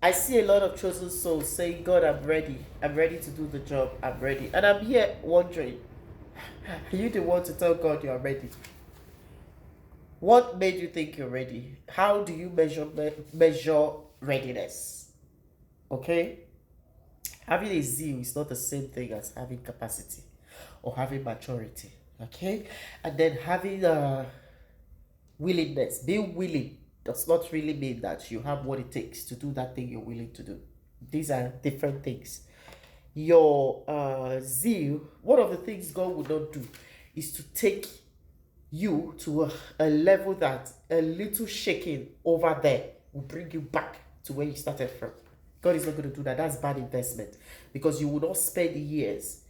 I see a lot of chosen souls saying, God, I'm ready. I'm ready to do the job. I'm ready. And I'm here wondering, are you the one to tell God you're ready? What made you think you're ready? How do you measure readiness? Okay? Having a zeal is not the same thing as having capacity or having maturity. Okay? And then having willingness, being willing does not really mean that you have what it takes to do that thing you're willing to do. These are different things. Your zeal, one of the things God would not do is to take you to a level that a little shaking over there will bring you back to where you started from. God is not going to do that. That's bad investment, because you will not spend years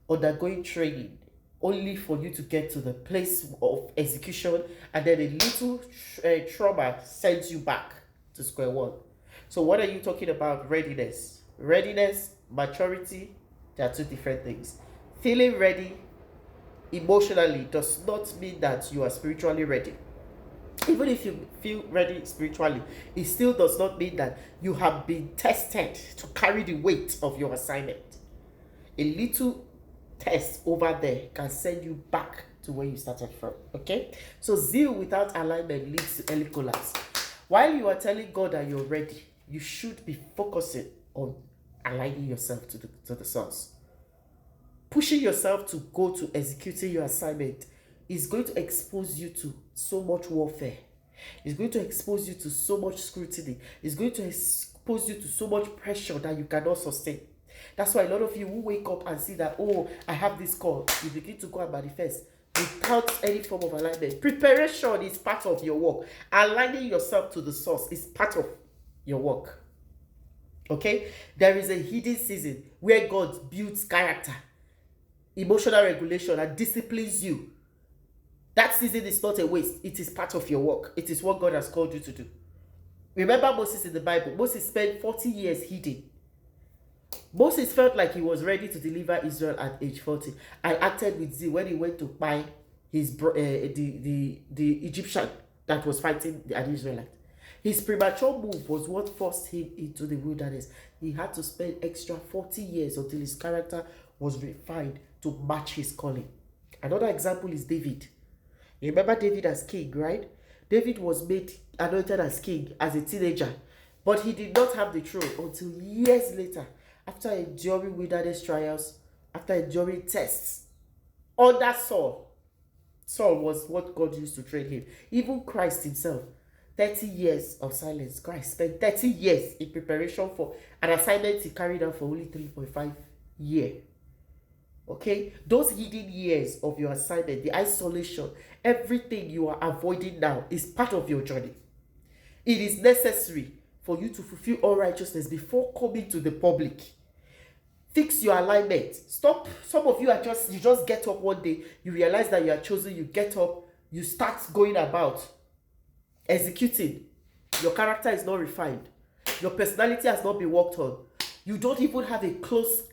undergoing training only for you to get to the place of execution, and then a little trauma sends you back to square one. So what are you talking about? Readiness. Readiness, maturity, they are two different things. Feeling ready emotionally does not mean that you are spiritually ready. Even if you feel ready spiritually, it still does not mean that you have been tested to carry the weight of your assignment. A little test over there can send you back to where you started from. Okay? So zeal without alignment leads to early collapse. While you are telling God that you're ready, you should be focusing on aligning yourself to the source. Pushing yourself to go to executing your assignment is going to expose you to so much warfare. It's going to expose you to so much scrutiny. It's going to expose you to so much pressure that you cannot sustain. That's why a lot of you who wake up and see that, oh, I have this call, you begin to go and manifest without any form of alignment. Preparation is part of your work. Aligning yourself to the source is part of your work. Okay? There is a hidden season where God builds character, emotional regulation, and disciplines you. That season is not a waste. It is part of your work. It is what God has called you to do. Remember Moses in the Bible. Moses spent 40 years hidden. Moses felt like he was ready to deliver Israel at age 40 and acted with zeal when he went to buy his the Egyptian that was fighting an Israelite. His premature move was what forced him into the wilderness. He had to spend extra 40 years until his character was refined to match his calling. Another example is David. You remember David as king, right? David was made anointed as king as a teenager, but he did not have the throne until years later, after enduring wilderness trials, after enduring tests. Under Saul, Saul was what God used to train him. Even Christ himself, 30 years of silence. Christ spent 30 years in preparation for an assignment he carried out for only 3.5 years. Okay, those hidden years of your assignment, the isolation, everything you are avoiding now is part of your journey. It is necessary for you to fulfill all righteousness before coming to the public. Fix your alignment. Stop. Some of you you just get up one day, you realize that you are chosen, you get up, you start going about executing. Your character is not refined. Your personality has not been worked on. You don't even have a close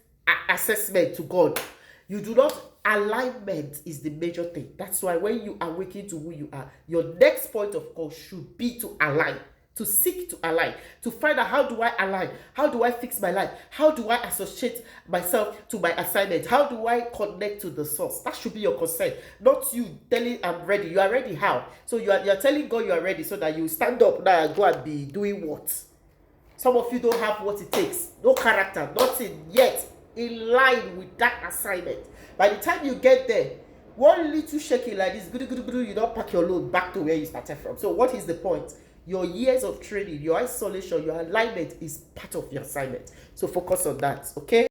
assessment to God. You do not. Alignment is the major thing. That's why when you awaken to who you are, your next point of call should be to align, to seek to align, to find out, how do I align? How do I fix my life? How do I associate myself to my assignment? How do I connect to the source? That should be your concern, not you telling I'm ready. You are ready how? So you're telling God you are ready so that you stand up now and go and be doing what? Some of you don't have what it takes. No character, nothing yet in line with that assignment. By the time you get there, one little shaking like this, you don't pack your load back to where you started from. So what is the point? Your years of training, your isolation, your alignment is part of your assignment. So focus on that, okay?